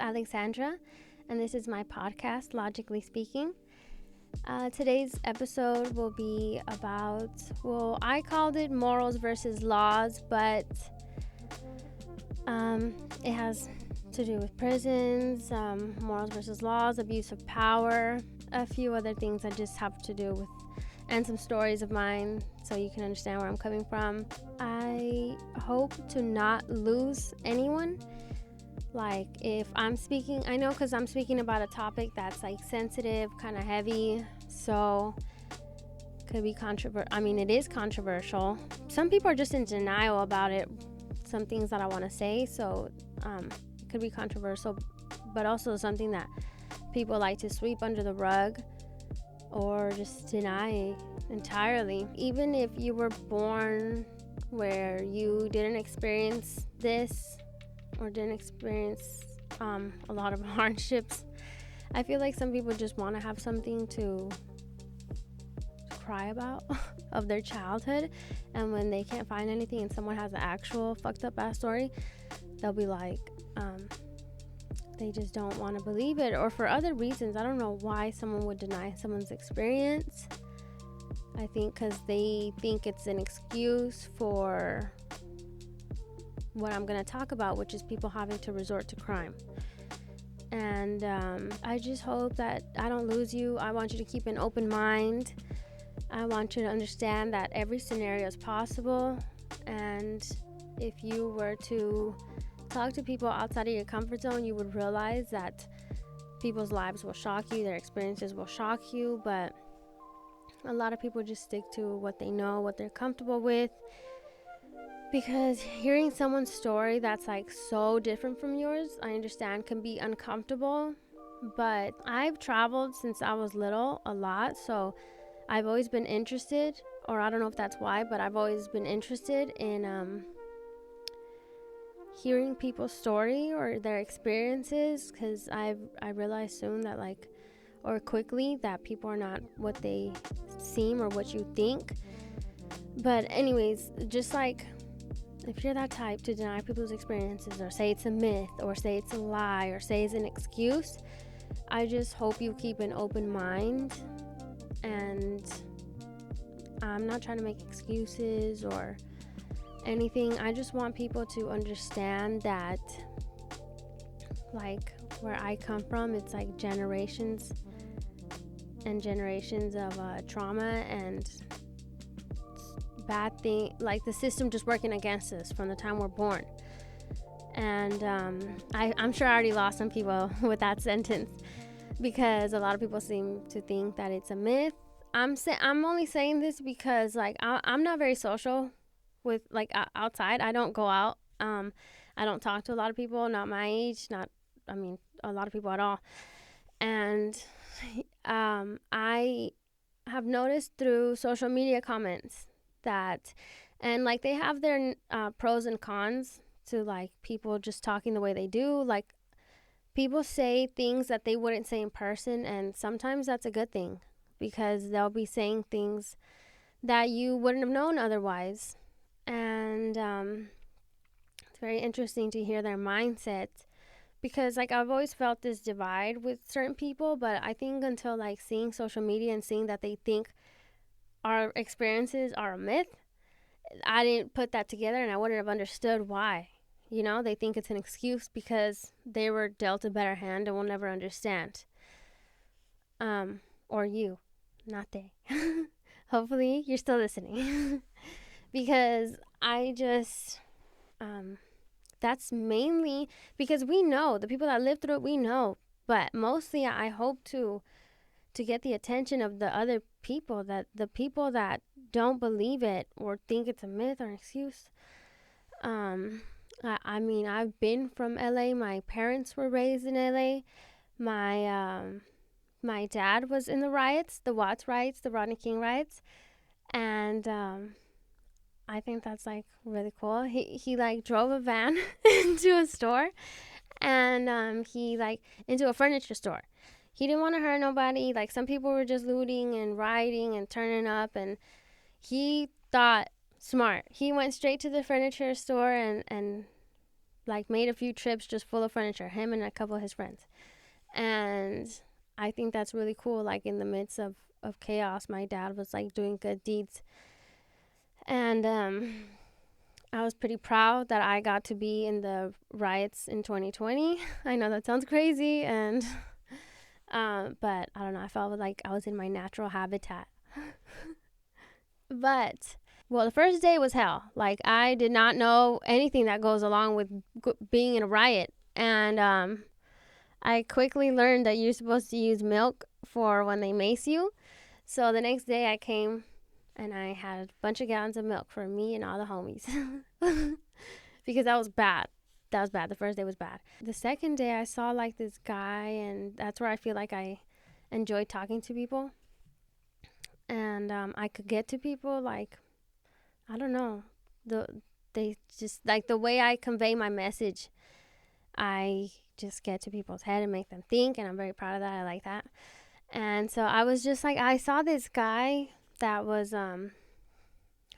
Alexandra, and this is my podcast, Logically Speaking. Today's episode will be about, I called it morals versus laws, but it has to do with prisons, morals versus laws, abuse of power, a few other things that just have to do with, and some stories of mine so you can understand where I'm coming from. I hope to not lose anyone. Like if I'm speaking, I know because I'm speaking about a topic that's like sensitive, kind of heavy, so could be controversial. I mean, it is controversial. Some people are just in denial about it, some things that I want to say, so it could be controversial, but also something that people like to sweep under the rug or just deny entirely. Even if you were born where you didn't experience this or didn't experience a lot of hardships, I feel like some people just want to have something to cry about of their childhood, and when they can't find anything and someone has an actual fucked up ass story, they'll be like they just don't want to believe it, or for other reasons. I don't know why someone would deny someone's experience. I think because they think it's an excuse for what I'm going to talk about, which is people having to resort to crime. And I just hope that I don't lose you. I want you to keep an open mind. I want you to understand that every scenario is possible, and if you were to talk to people outside of your comfort zone, you would realize that people's lives will shock you, their experiences will shock you, but a lot of people just stick to what they know, what they're comfortable with, because hearing someone's story that's like so different from yours, I understand, can be uncomfortable. But I've traveled since I was little a lot, so I've always been interested, or I don't know if that's why, but I've always been interested in hearing people's story or their experiences, because I realized soon that quickly, that people are not what they seem or what you think. But anyways, just like, if you're that type to deny people's experiences or say it's a myth or say it's a lie or say it's an excuse, I just hope you keep an open mind. And I'm not trying to make excuses or anything. I just want people to understand that, like, where I come from, it's like generations and generations of trauma and bad thing, like the system just working against us from the time we're born. And I'm sure I already lost some people with that sentence, because a lot of people seem to think that it's a myth. I'm only saying this because like I'm not very social with outside. I don't go out. I don't talk to a lot of people, not my age, a lot of people at all. And I have noticed through social media comments that, and like they have their pros and cons to like people just talking the way they do. Like people say things that they wouldn't say in person, and sometimes that's a good thing, because they'll be saying things that you wouldn't have known otherwise. And it's very interesting to hear their mindset, because like I've always felt this divide with certain people, but I think until like seeing social media and seeing that they think our experiences are a myth, I didn't put that together, and I wouldn't have understood why. You know, they think it's an excuse because they were dealt a better hand and will never understand. Or you, not they. Hopefully you're still listening. Because I just, that's mainly because we know, the people that live through it, we know. But mostly I hope to get the attention of the other people, that the people that don't believe it or think it's a myth or an excuse. I mean, I've been from LA. My parents were raised in LA. My dad was in the riots, the Watts riots, the Rodney King riots. And I think that's like really cool. He like drove a van into a store, and he like into a furniture store. He didn't want to hurt nobody. Like some people were just looting and rioting and turning up, and he thought smart. He went straight to the furniture store and like made a few trips just full of furniture, him and a couple of his friends. And I think that's really cool. Like in the midst of chaos, my dad was like doing good deeds. And I was pretty proud that I got to be in the riots in 2020. I know that sounds crazy, and but I don't know. I felt like I was in my natural habitat. But well, the first day was hell. Like I did not know anything that goes along with being in a riot, and I quickly learned that you're supposed to use milk for when they mace you. So the next day I came and I had a bunch of gallons of milk for me and all the homies. Because that was bad. That was bad. The first day was bad. The second day I saw like this guy, and that's where I feel like I enjoyed talking to people. And I could get to people like, I don't know, they just like the way I convey my message. I just get to people's head and make them think, and I'm very proud of that. I like that. And so I was just like, I saw this guy that was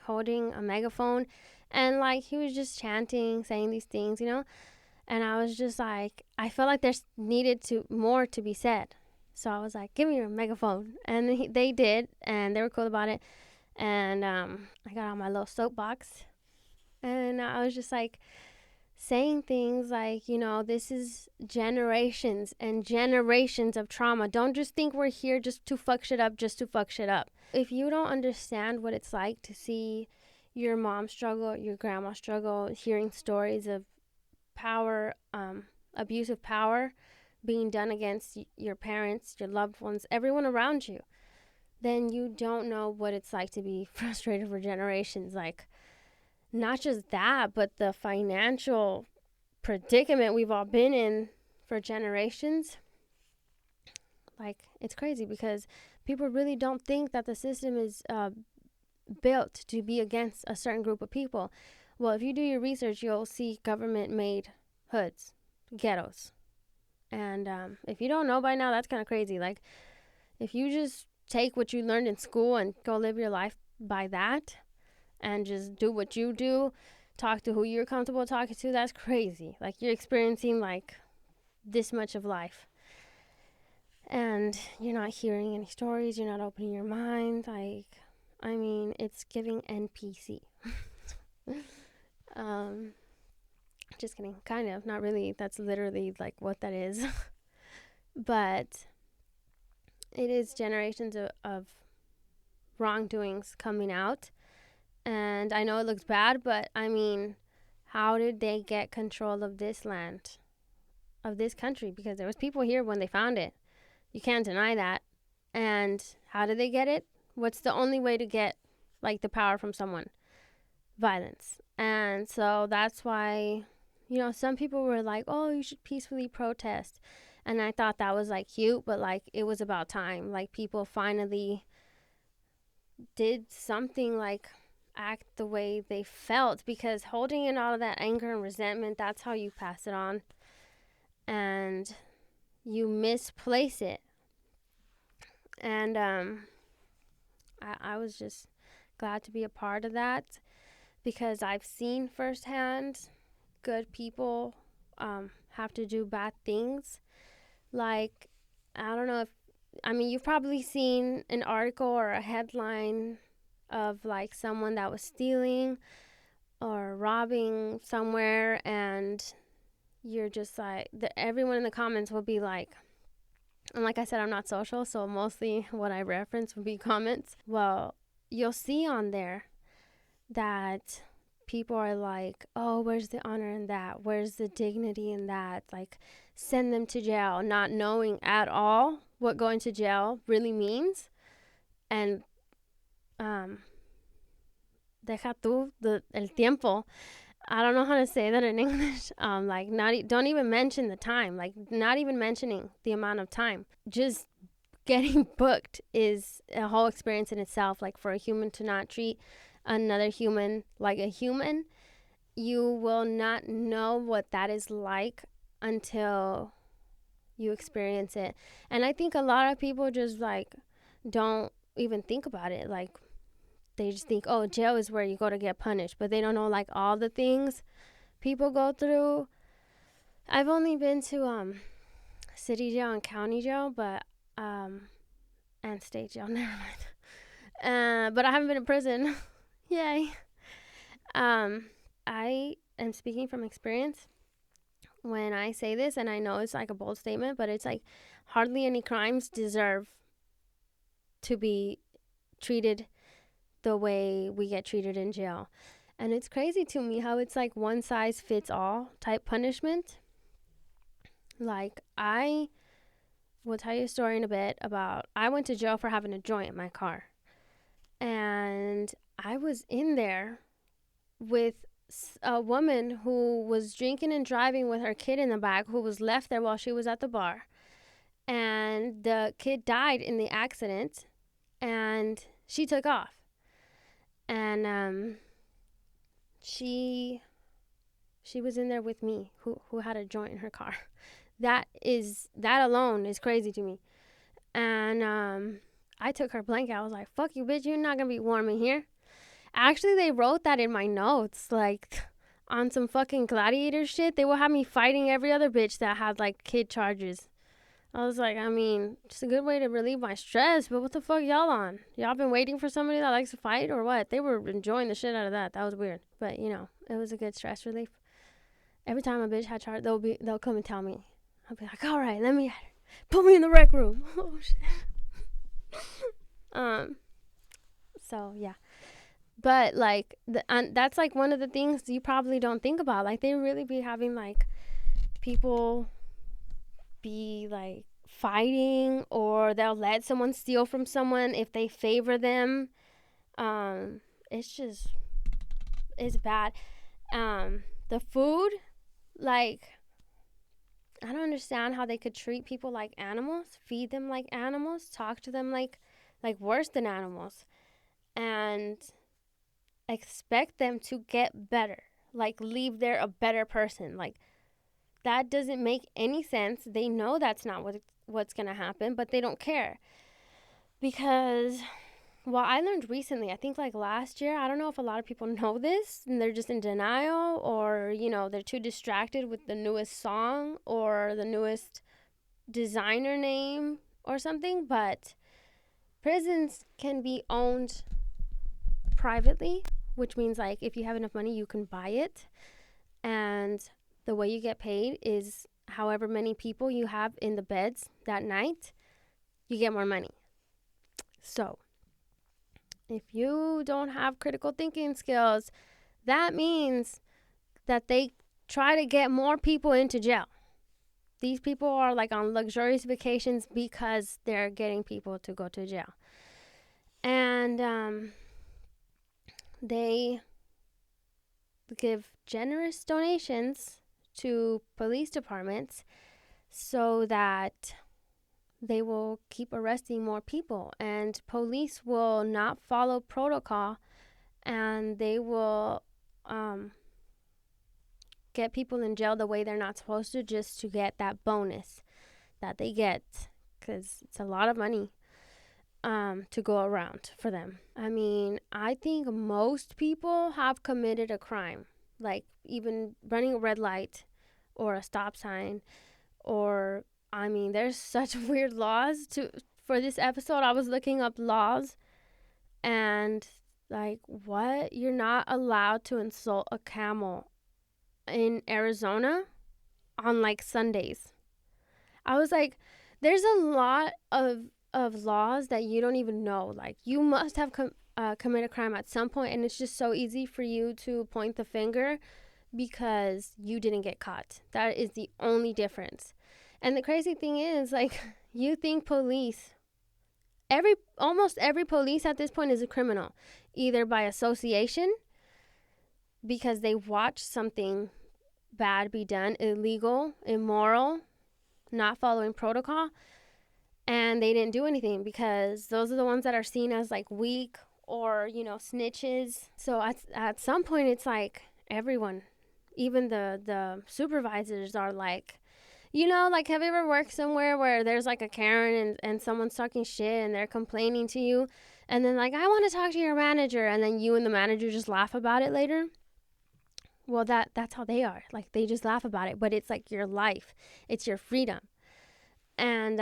holding a megaphone, and like he was just chanting, saying these things, you know. And I was just like, I felt like there's needed to more to be said. So I was like, give me your megaphone. And they did, and they were cool about it. And I got on my little soapbox, and I was just like saying things like, you know, this is generations and generations of trauma. Don't just think we're here just to fuck shit up, just to fuck shit up. If you don't understand what it's like to see your mom struggle, your grandma struggle, hearing stories of power, abuse of power being done against your parents, your loved ones, everyone around you, then you don't know what it's like to be frustrated for generations. Like, not just that, but the financial predicament we've all been in for generations. Like, it's crazy because people really don't think that the system is built to be against a certain group of people. Well, if you do your research, you'll see government-made hoods, ghettos. And if you don't know by now, that's kind of crazy. Like, if you just take what you learned in school and go live your life by that and just do what you do, talk to who you're comfortable talking to, that's crazy. Like, you're experiencing, like, this much of life. And you're not hearing any stories. You're not opening your mind. Like, I mean, it's giving NPC. Just kidding. Kind of. Not really. That's literally, like, what that is. But it is generations of wrongdoings coming out. And I know it looks bad, but I mean, how did they get control of this land, of this country? Because there was people here when they found it. You can't deny that. And how did they get it? What's the only way to get, like, the power from someone? Violence. And so that's why, you know, some people were like, oh, you should peacefully protest. And I thought that was, like, cute, but, like, it was about time. Like, people finally did something, like, act the way they felt, because holding in all of that anger and resentment, that's how you pass it on, and you misplace it. And I was just glad to be a part of that, because I've seen firsthand good people have to do bad things. Like, I don't know if, I mean, you've probably seen an article or a headline of, like, someone that was stealing or robbing somewhere, and you're just like, everyone in the comments will be like, and like I said, I'm not social, so mostly what I reference would be comments. Well, you'll see on there that people are like, oh, where's the honor in that? Where's the dignity in that? Like, send them to jail, not knowing at all what going to jail really means. And deja tú, el tiempo. I don't know how to say that in English. Like, don't even mention the time. Like, not even mentioning the amount of time. Just getting booked is a whole experience in itself. Like, for a human to not treat another human like a human, you will not know what that is like until you experience it. And I think a lot of people just, like, don't even think about it. Like, they just think, oh, jail is where you go to get punished, but they don't know, like, all the things people go through I've only been to city jail and county jail, but and state jail. Never mind. But I haven't been in prison. Yay. I am speaking from experience when I say this, and I know it's like a bold statement, but it's like hardly any crimes deserve to be treated the way we get treated in jail. And it's crazy to me how it's like one size fits all type punishment. Like, I will tell you a story in a bit about, I went to jail for having a joint in my car. And I was in there with a woman who was drinking and driving with her kid in the back, who was left there while she was at the bar. And the kid died in the accident, and she took off. And she was in there with me, who had a joint in her car. That alone is crazy to me. And I took her blanket. I was like, fuck you, bitch, you're not gonna be warm in here. Actually, they wrote that in my notes, like, on some fucking gladiator shit. They will have me fighting every other bitch that had, like, kid charges. I was like, I mean, it's a good way to relieve my stress, but what the fuck y'all on? Y'all been waiting for somebody that likes to fight or what? They were enjoying the shit out of that. That was weird. But, you know, it was a good stress relief. Every time a bitch had charge, they'll come and tell me. I'll be like, all right, let me at her. Put me in the rec room. Oh, shit. So, yeah. But, like, that's, like, one of the things you probably don't think about. Like, they really be having, like, people be, like, fighting, or they'll let someone steal from someone if they favor them. It's bad. The food, like, I don't understand how they could treat people like animals, feed them like animals, talk to them like worse than animals, and expect them to get better, like leave there a better person. Like, that doesn't make any sense. They know that's not what's gonna happen, but they don't care. Because, well, I learned recently, I think like last year, I don't know if a lot of people know this and they're just in denial, or, you know, they're too distracted with the newest song or the newest designer name or something, but prisons can be owned privately, which means, like, if you have enough money, you can buy it. And the way you get paid is however many people you have in the beds that night, you get more money. So, if you don't have critical thinking skills, that means that they try to get more people into jail. These people are, like, on luxurious vacations because they're getting people to go to jail. And they give generous donations to police departments so that they will keep arresting more people, and police will not follow protocol, and they will get people in jail the way they're not supposed to, just to get that bonus that they get, because it's a lot of money to go around for them. I mean, I think most people have committed a crime, like even running a red light or a stop sign, or, I mean, there's such weird laws for this episode. I was looking up laws, and, like, what? You're not allowed to insult a camel in Arizona on, like, Sundays. I was like, there's a lot of laws that you don't even know. Like, you must have committed a crime at some point, and it's just so easy for you to point the finger because you didn't get caught. That is the only difference. And the crazy thing is, like, you think police, almost every police at this point is a criminal, either by association, because they watched something bad be done, illegal, immoral, not following protocol, and they didn't do anything, because those are the ones that are seen as, like, weak or, you know, snitches. So at some point, it's like everyone, even the supervisors, are like, you know, like, have you ever worked somewhere where there's, like, a Karen and someone's talking shit and they're complaining to you, and then, like, I want to talk to your manager, and then you and the manager just laugh about it later? Well, that's how they are. Like, they just laugh about it, but it's like your life. It's your freedom. And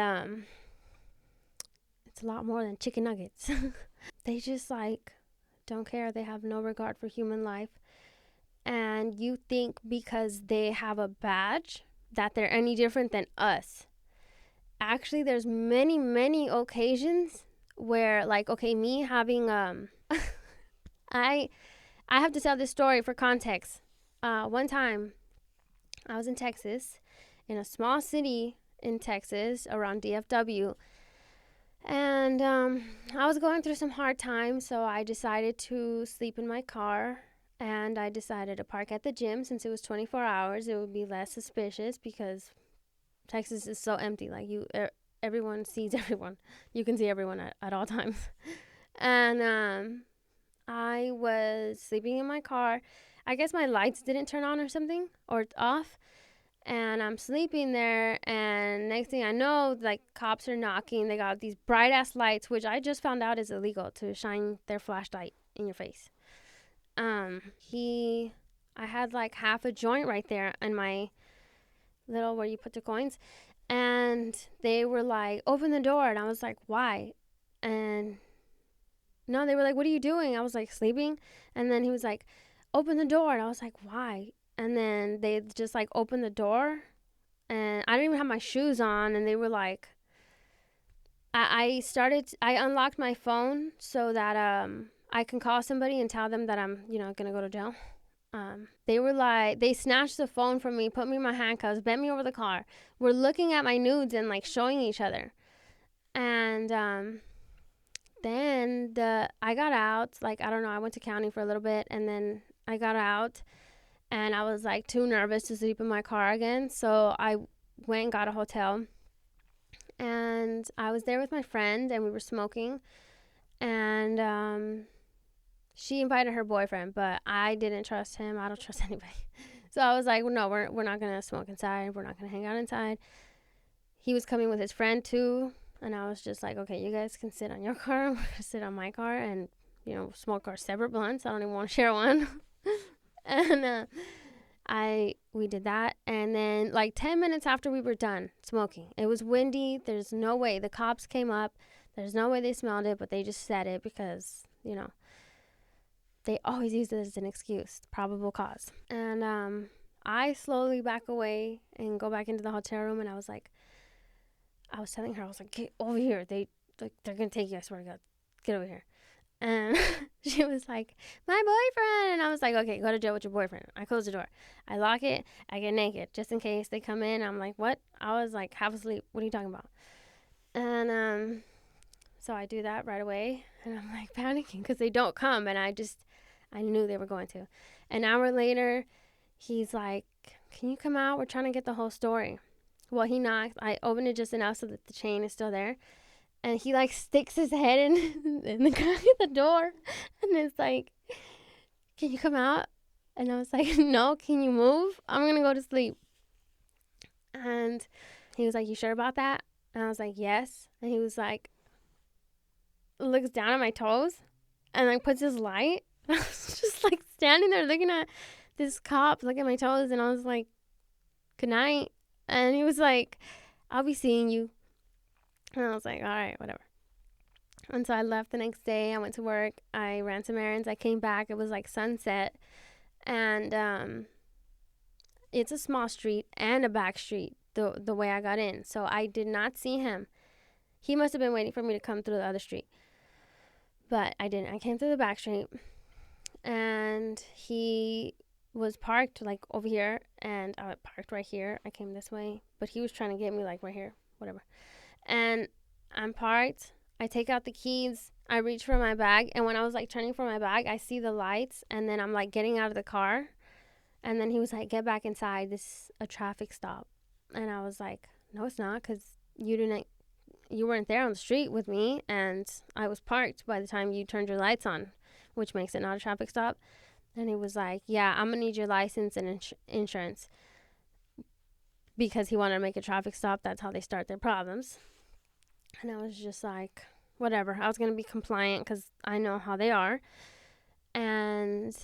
it's a lot more than chicken nuggets. They just like don't care. They have no regard for human life. And you think because they have a badge that they're any different than us. Actually, there's many occasions where, like, okay, me having I have to tell this story for context. One time I was in Texas, in a small city in Texas around DFW, and I was going through some hard times, so I decided to sleep in my car. And I decided to park at the gym since it was 24 hours. It would be less suspicious because Texas is so empty. Like, everyone sees everyone. You can see everyone at all times. And I was sleeping in my car. I guess my lights didn't turn on or something, or off. And I'm sleeping there, and next thing I know, like, cops are knocking. They got these bright ass lights, which I just found out is illegal, to shine their flashlight in your face. I had like half a joint right there in my little where you put the coins, and they were like, open the door. And I was like, why? And no, they were like, what are you doing? I was like, sleeping. And then he was like, open the door. And I was like, why? And then they just like opened the door, and I didn't even have my shoes on. And they were like, I unlocked my phone so that I can call somebody and tell them that I'm gonna go to jail. They were like, they snatched the phone from me, put me in my handcuffs, bent me over the car. We're looking at my nudes and like showing each other. And then I got out. Like, I don't know, I went to county for a little bit, and then I got out, and I was like too nervous to sleep in my car again. So I went and got a hotel, and I was there with my friend, and we were smoking. And she invited her boyfriend, but I didn't trust him. I don't trust anybody. So I was like, no, we're not going to smoke inside. We're not going to hang out inside. He was coming with his friend too. And I was just like, okay, you guys can sit on your car. I'm going to sit on my car and, smoke our separate blunts. I don't even want to share one. And we did that. And then like 10 minutes after we were done smoking, it was windy. There's no way. The cops came up. There's no way they smelled it, but they just said it because, they always use it as an excuse, probable cause. And I slowly back away and go back into the hotel room, and I was telling her, I was like, get over here. They're gonna take you, I swear to God. Get over here. And she was like, my boyfriend. And I was like, okay, go to jail with your boyfriend. I close the door. I lock it. I get naked just in case they come in. I'm like, what? I was like half asleep. What are you talking about? And so I do that right away, and I'm like panicking because they don't come, and I knew they were going to. An hour later, he's like, can you come out? We're trying to get the whole story. Well, he knocked. I opened it just enough so that the chain is still there. And he like sticks his head in the crack of the door. And it's like, can you come out? And I was like, no, can you move? I'm going to go to sleep. And he was like, you sure about that? And I was like, yes. And he was like, looks down at my toes and like puts his light. I was just like standing there looking at this cop, looking at my toes, and I was like, good night. And he was like, I'll be seeing you. And I was like, all right, whatever. And so I left the next day. I went to work. I ran some errands. I came back. It was like sunset. And it's a small street and a back street, the way I got in. So I did not see him. He must have been waiting for me to come through the other street. But I didn't. I came through the back street. And he was parked like over here, and I parked right here. I came this way, but he was trying to get me like right here, whatever. And I'm parked. I take out the keys. I reach for my bag, and when I was like turning for my bag, I see the lights, and then I'm like getting out of the car, and then he was like, get back inside. This is a traffic stop. And I was like, no, it's not, because you weren't there on the street with me, and I was parked by the time you turned your lights on, which makes it not a traffic stop. And he was like, yeah, I'm going to need your license and insurance, because he wanted to make a traffic stop. That's how they start their problems. And I was just like, whatever. I was going to be compliant because I know how they are. And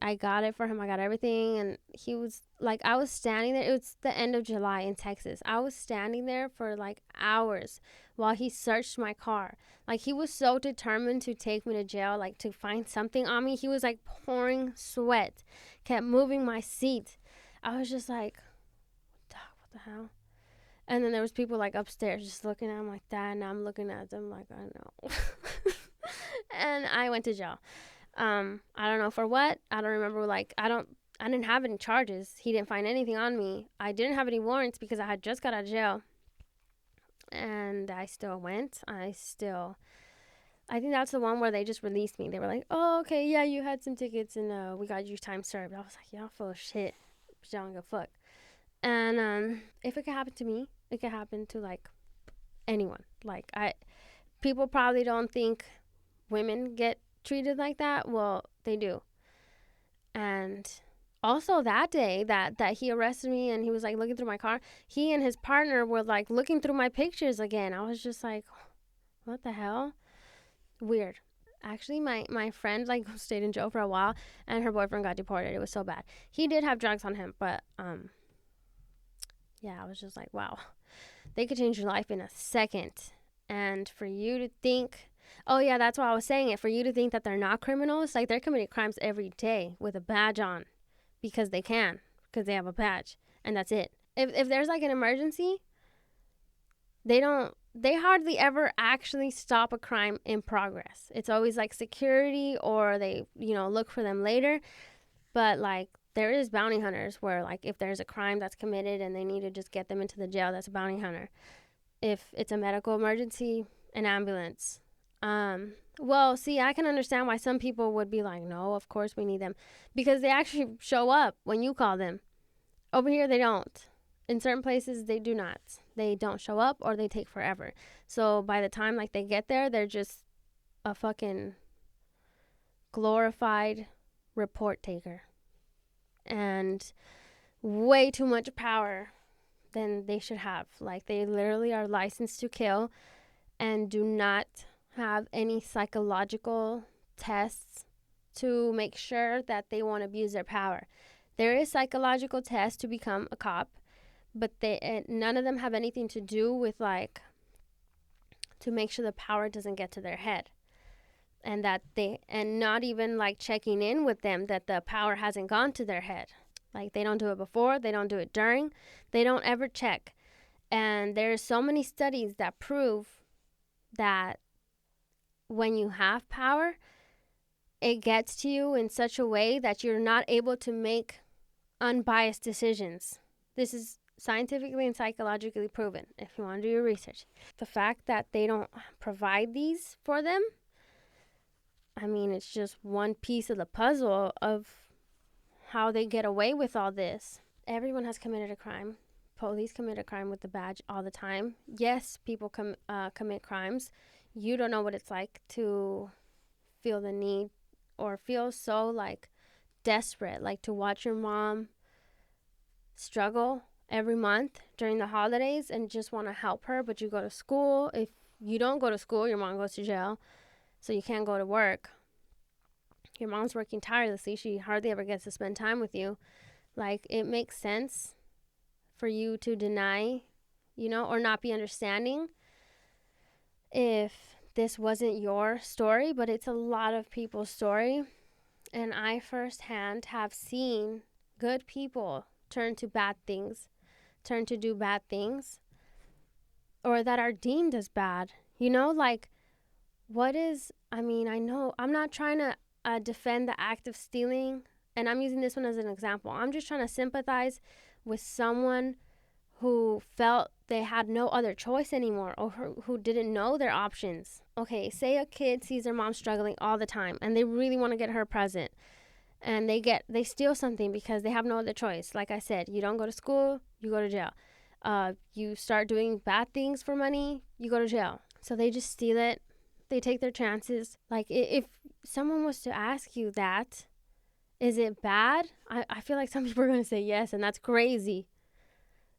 I got it for him. I got everything. And he was like, I was standing there. It was the end of July in Texas. I was standing there for like hours while he searched my car. Like, he was so determined to take me to jail, like to find something on me. He was like pouring sweat, kept moving my seat. I was just like, what the hell? And then there was people like upstairs just looking at him like that, and I'm looking at them like, I know. And I went to jail. I don't know for what. I don't remember. Like, I didn't have any charges. He didn't find anything on me. I didn't have any warrants because I had just got out of jail. And I still went. I think that's the one where they just released me. They were like, oh, okay, yeah, you had some tickets and we got you time served. I was like, y'all full of shit. But y'all don't give a fuck. And if it could happen to me, it could happen to like anyone. Like, people probably don't think women get treated like that. Well, they do. And also that day that he arrested me and he was like looking through my car, he and his partner were like looking through my pictures again. I was just like, what the hell? Weird. Actually, my friend like stayed in jail for a while and her boyfriend got deported. It was so bad. He did have drugs on him, but yeah, I was just like, wow, they could change your life in a second. And for you to think, oh yeah, that's why I was saying it, for you to think that they're not criminals, like they're committing crimes every day with a badge on because they can, because they have a badge, and that's it. If there's like an emergency, they hardly ever actually stop a crime in progress. It's always like security, or they, look for them later. But like, there is bounty hunters where like if there's a crime that's committed and they need to just get them into the jail, that's a bounty hunter. If it's a medical emergency, an ambulance. Well, see, I can understand why some people would be like, no, of course we need them, because they actually show up when you call them. Over here, they don't. In certain places, they do not. They don't show up, or they take forever. So by the time like they get there, they're just a fucking glorified report taker. And way too much power than they should have. Like, they literally are licensed to kill and do not have any psychological tests to make sure that they won't abuse their power. There is psychological tests to become a cop, but none of them have anything to do with like to make sure the power doesn't get to their head. And not even like checking in with them that the power hasn't gone to their head. Like, they don't do it before, they don't do it during, they don't ever check. And there's so many studies that prove that when you have power, it gets to you in such a way that you're not able to make unbiased decisions. This is scientifically and psychologically proven, if you want to do your research. The fact that they don't provide these for them, I mean, it's just one piece of the puzzle of how they get away with all this. Everyone has committed a crime. Police commit a crime with the badge all the time. Yes, people commit crimes. You don't know what it's like to feel the need or feel so like desperate, like to watch your mom struggle every month during the holidays and just want to help her, but you go to school. If you don't go to school, your mom goes to jail. So you can't go to work. Your mom's working tirelessly. She hardly ever gets to spend time with you. Like, it makes sense for you to deny, or not be understanding if this wasn't your story, but it's a lot of people's story. And I firsthand have seen good people turn to bad things, turn to do bad things, or that are deemed as bad. Like, I know I'm not trying to defend the act of stealing, and I'm using this one as an example. I'm just trying to sympathize with someone who felt they had no other choice anymore, or who didn't know their options. Okay, say a kid sees their mom struggling all the time and they really want to get her a present, and they steal something because they have no other choice. Like I said, you don't go to school, you go to jail. You start doing bad things for money, you go to jail. So they just steal it. They take their chances. Like, if someone was to ask you that, is it bad? I feel like some people are going to say yes, and that's crazy.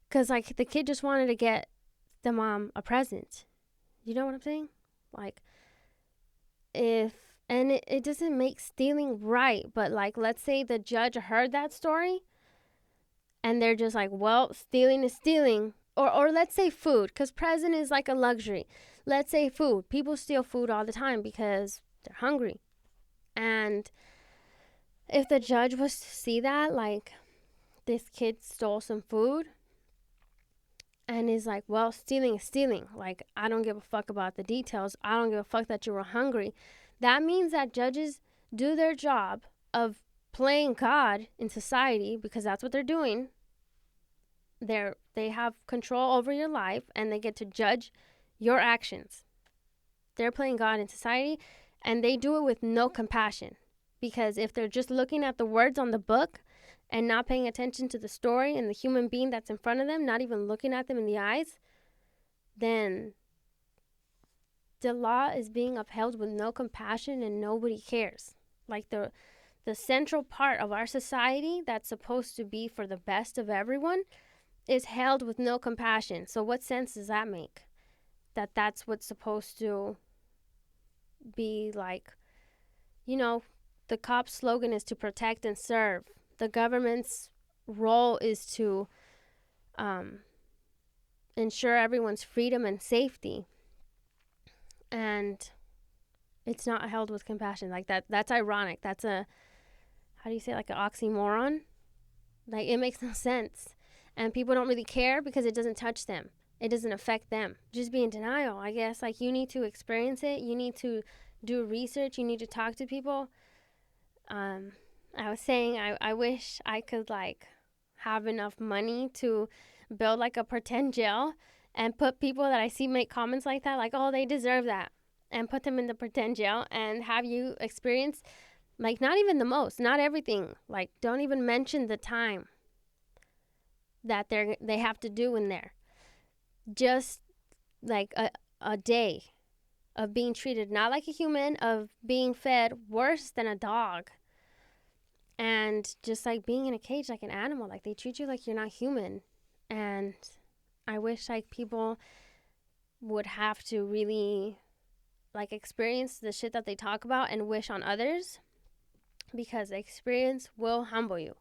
Because, like, the kid just wanted to get the mom a present. You know what I'm saying? Like, And it doesn't make stealing right. But like, let's say the judge heard that story and they're just like, well, stealing is stealing. Or let's say food, because present is like a luxury. Let's say food. People steal food all the time because they're hungry. And if the judge was to see that, like, this kid stole some food and is like, well, stealing is stealing. Like, I don't give a fuck about the details. I don't give a fuck that you were hungry. That means that judges do their job of playing God in society, because that's what they're doing. They have control over your life and they get to judge your actions. They're playing God in society, and they do it with no compassion, because if they're just looking at the words on the book and not paying attention to the story and the human being that's in front of them, not even looking at them in the eyes, then the law is being upheld with no compassion and nobody cares. Like, the central part of our society that's supposed to be for the best of everyone is held with no compassion. So what sense does that make? That's what's supposed to be like, the COP slogan is to protect and serve. The government's role is to ensure everyone's freedom and safety. And it's not held with compassion. Like, that's ironic. That's how do you say, like an oxymoron? Like, it makes no sense. And people don't really care because it doesn't touch them. It doesn't affect them. Just be in denial, I guess. Like, you need to experience it. You need to do research. You need to talk to people. I was saying I wish I could, like, have enough money to build, like, a pretend jail and put people that I see make comments like that, like, oh, they deserve that, and put them in the pretend jail and have you experience, like, not even the most, not everything. Like, don't even mention the time that they have to do in there. Just like a day of being treated not like a human, of being fed worse than a dog, and just like being in a cage like an animal. Like, they treat you like you're not human. And I wish, like, people would have to really, like, experience the shit that they talk about and wish on others, because the experience will humble you.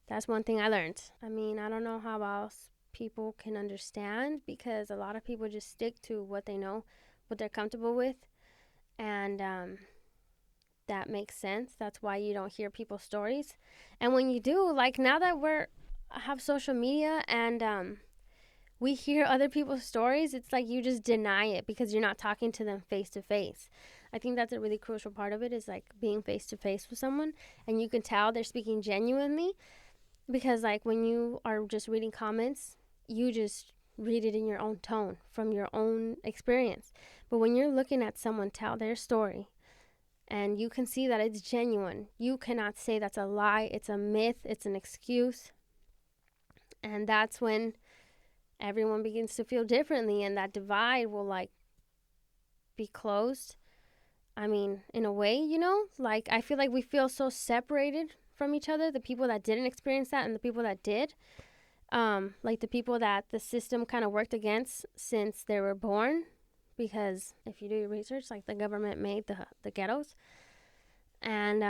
That's one thing I learned. I mean, I don't know how else people can understand, because a lot of people just stick to what they know, what they're comfortable with. And that makes sense. That's why you don't hear people's stories. And when you do, like, now that have social media and we hear other people's stories, it's like you just deny it because you're not talking to them face to face. I think that's a really crucial part of it, is like being face to face with someone, and you can tell they're speaking genuinely. Because, like, when you are just reading comments, you just read it in your own tone from your own experience. But when you're looking at someone tell their story and you can see that it's genuine, you cannot say that's a lie, it's a myth, it's an excuse. And that's when everyone begins to feel differently, and that divide will, like, be closed. I mean, in a way, like, I feel like we feel so separated from each other, the people that didn't experience that and the people that did. Like, the people that the system kind of worked against since they were born, because if you do your research, like, the government made the ghettos, and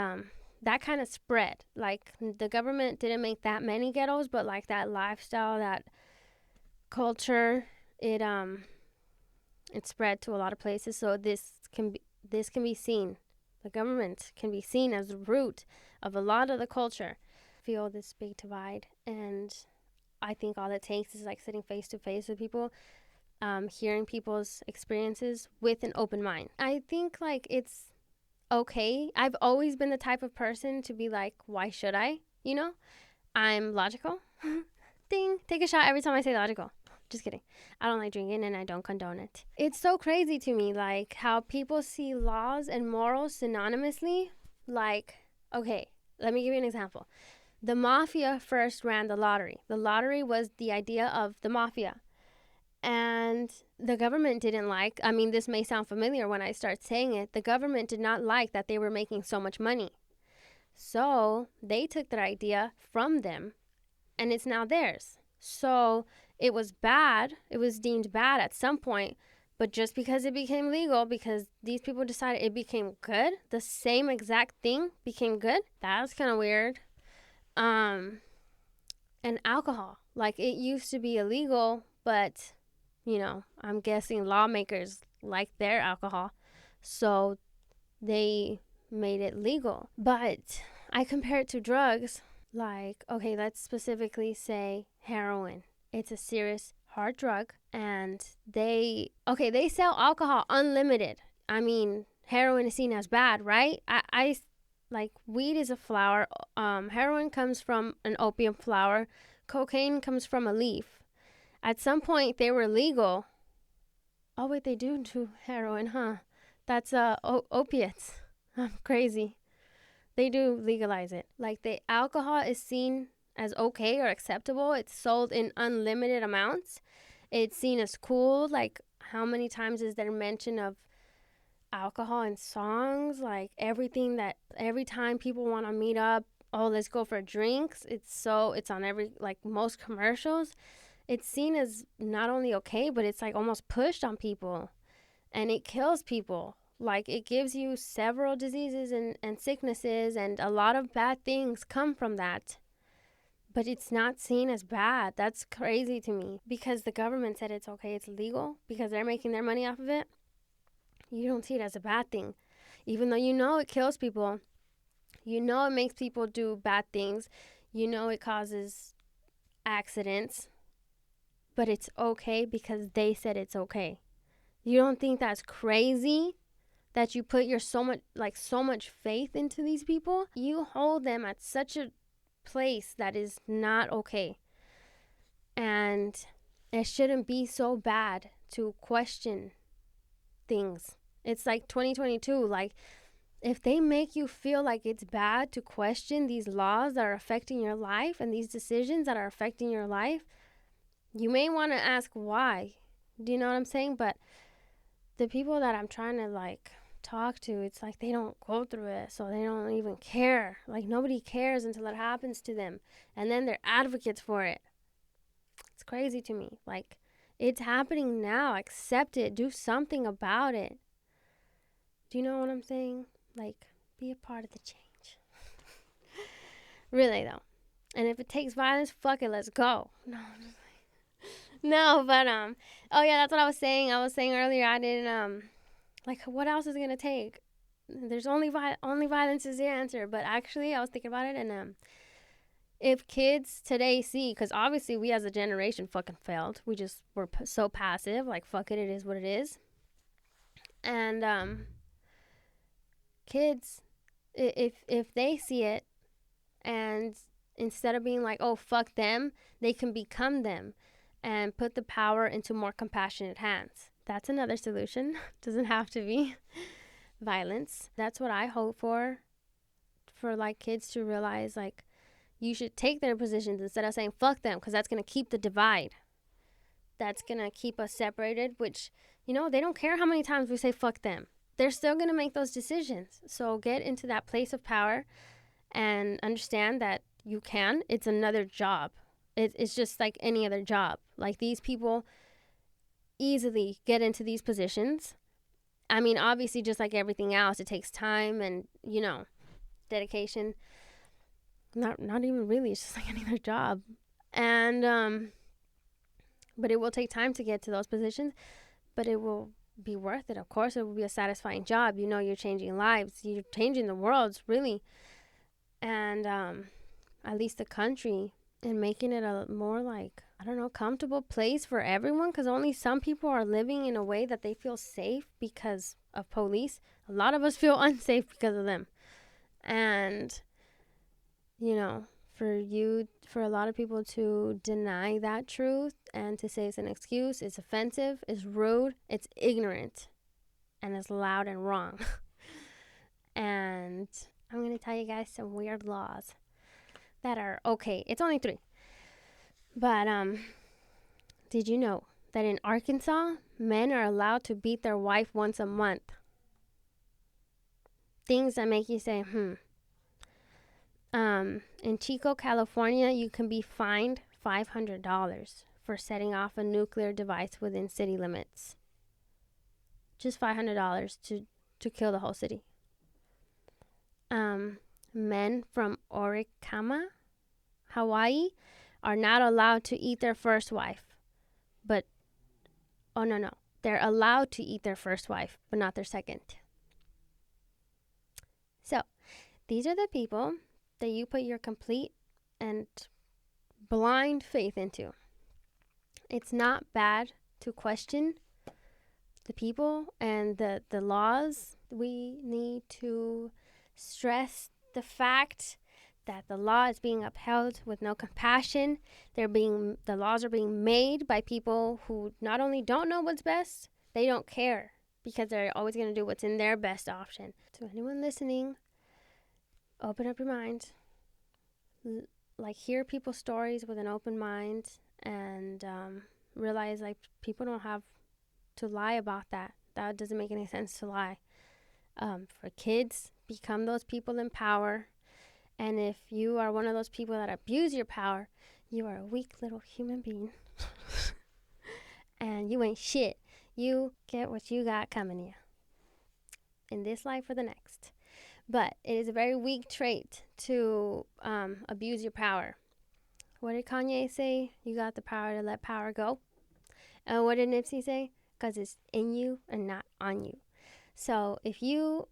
that kind of spread. Like, the government didn't make that many ghettos, but, like, that lifestyle, that culture, it spread to a lot of places. So this can be seen. The government can be seen as the root of a lot of the culture. Feel this big divide, and I think all it takes is, like, sitting face to face with people, hearing people's experiences with an open mind. I think, like, it's okay. I've always been the type of person to be like, why should I? I'm logical. Ding, take a shot every time I say logical. Just kidding. I don't like drinking and I don't condone it. It's so crazy to me, like, how people see laws and morals synonymously. Like, okay, let me give you an example. The mafia first ran the lottery. The lottery was the idea of the mafia. And the government didn't like, I mean, this may sound familiar when I start saying it, the government did not like that they were making so much money. So they took their idea from them, and it's now theirs. So it was bad. It was deemed bad at some point, But just because it became legal, because these people decided it became good, the same exact thing became good, that's kind of weird. And alcohol, like it used to be illegal, but I'm guessing lawmakers like their alcohol, so they made it legal. But I compare it to drugs. Like, okay, let's specifically say heroin. It's a serious hard drug, and they sell alcohol unlimited. I mean, heroin is seen as bad, right? I like, weed is a flower. Heroin comes from an opium flower. Cocaine comes from a leaf. At some point, they were legal. Oh wait, they do heroin, huh? That's opiates. I'm crazy. They do legalize it. Like, the alcohol is seen as okay or acceptable. It's sold in unlimited amounts. It's seen as cool. Like, how many times is there mention of alcohol in songs? Like, every time people want to meet up, oh, let's go for drinks. It's on every, like, most commercials. It's seen as not only okay, but it's like almost pushed on people, and it kills people. Like, it gives you several diseases and sicknesses, and a lot of bad things come from that. But it's not seen as bad. That's crazy to me, because the government said it's okay, it's legal, because they're making their money off of it. You don't see it as a bad thing, even though it kills people. It makes people do bad things. It causes accidents. But it's okay because they said it's okay. You don't think that's crazy? That you put so much faith into these people? You hold them at such a place that is not okay. And it shouldn't be so bad to question things. It's like 2022. Like, if they make you feel like it's bad to question these laws that are affecting your life and these decisions that are affecting your life, you may want to ask why. Do you know what I'm saying? But the people that I'm trying to, like, talk to, it's like they don't go through it, so they don't even care. Like, nobody cares until it happens to them, and then they're advocates for it. It's crazy to me. Like, it's happening now. Accept it. Do something about it. Do you know what I'm saying? Like, be a part of the change. Really, though. And if it takes violence, fuck it, let's go. No, but oh yeah, that's what I was saying. I was saying earlier, I didn't like, what else is it gonna take? There's only violence is the answer. But actually, I was thinking about it, and if kids today see, because obviously we as a generation fucking failed. We just were so passive. Like, fuck it, it is what it is. And kids, if they see it, and instead of being like, oh, fuck them, they can become them and put the power into more compassionate hands. That's another solution. Doesn't have to be violence. That's what I hope for like kids to realize, like, you should take their positions instead of saying fuck them, because that's going to keep the divide. That's going to keep us separated, which, they don't care how many times we say fuck them. They're still going to make those decisions. So get into that place of power and understand that you can. It's another job. It's just like any other job. Like, these people easily get into these positions. I mean, obviously, just like everything else, it takes time and, dedication. Not even really. It's just like any other job. And, but it will take time to get to those positions, but it will be worth it. Of course, it will be a satisfying job. You're changing lives. You're changing the world, really. And, at least the country, and making it a more, like, I don't know, comfortable place for everyone, because only some people are living in a way that they feel safe because of police. A lot of us feel unsafe because of them. And, for a lot of people to deny that truth and to say it's an excuse, it's offensive, it's rude, it's ignorant, and it's loud and wrong. And I'm going to tell you guys some weird laws that are okay. It's only 3. But did you know that in Arkansas, men are allowed to beat their wife once a month? Things that make you say, In Chico, California, you can be fined $500 for setting off a nuclear device within city limits. just $500 to kill the whole city. Men from Orikama, Hawaii, are not allowed to eat their first wife, but no, they're allowed to eat their first wife, but not their second. So these are the people that you put your complete and blind faith into. It's not bad to question the people and the laws. We need to stress the fact that the law is being upheld with no compassion. The laws are being made by people who not only don't know what's best, they don't care, because they're always going to do what's in their best option. So anyone listening, open up your mind. Hear people's stories with an open mind, and realize people don't have to lie about that. That doesn't make any sense to lie. For kids, become those people in power. And if you are one of those people that abuse your power, you are a weak little human being. And you ain't shit. You get what you got coming to you, in this life or the next. But it is a very weak trait to abuse your power. What did Kanye say? You got the power to let power go. And what did Nipsey say? Because it's in you and not on you. So if you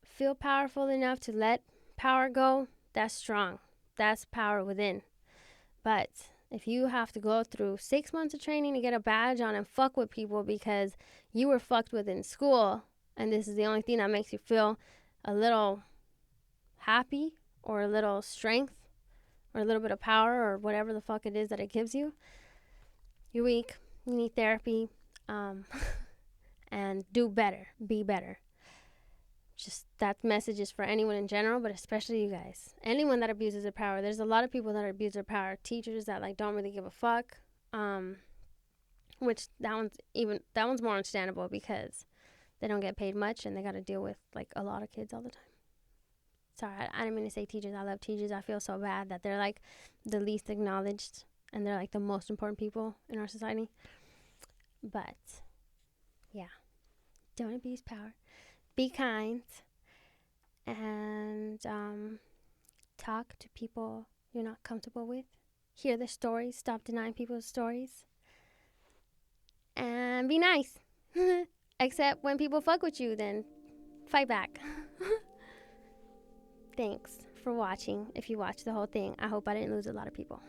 feel powerful enough to let power go, that's strong. That's power within. But if you have to go through 6 months of training to get a badge on and fuck with people because you were fucked with in school, and this is the only thing that makes you feel a little happy or a little strength or a little bit of power or whatever the fuck it is that it gives you, you're weak. You need therapy. And do better. Be better. Just that message is for anyone in general, but especially you guys. Anyone that abuses their power. There's a lot of people that abuse their power. Teachers that don't really give a fuck. Which that one's more understandable because they don't get paid much and they got to deal with a lot of kids all the time. Sorry, I didn't mean to say teachers. I love teachers. I feel so bad that they're the least acknowledged and they're the most important people in our society. But yeah, don't abuse power. Be kind, and talk to people you're not comfortable with. Hear their stories. Stop denying people's stories. And be nice. Except when people fuck with you, then fight back. Thanks for watching. If you watched the whole thing, I hope I didn't lose a lot of people.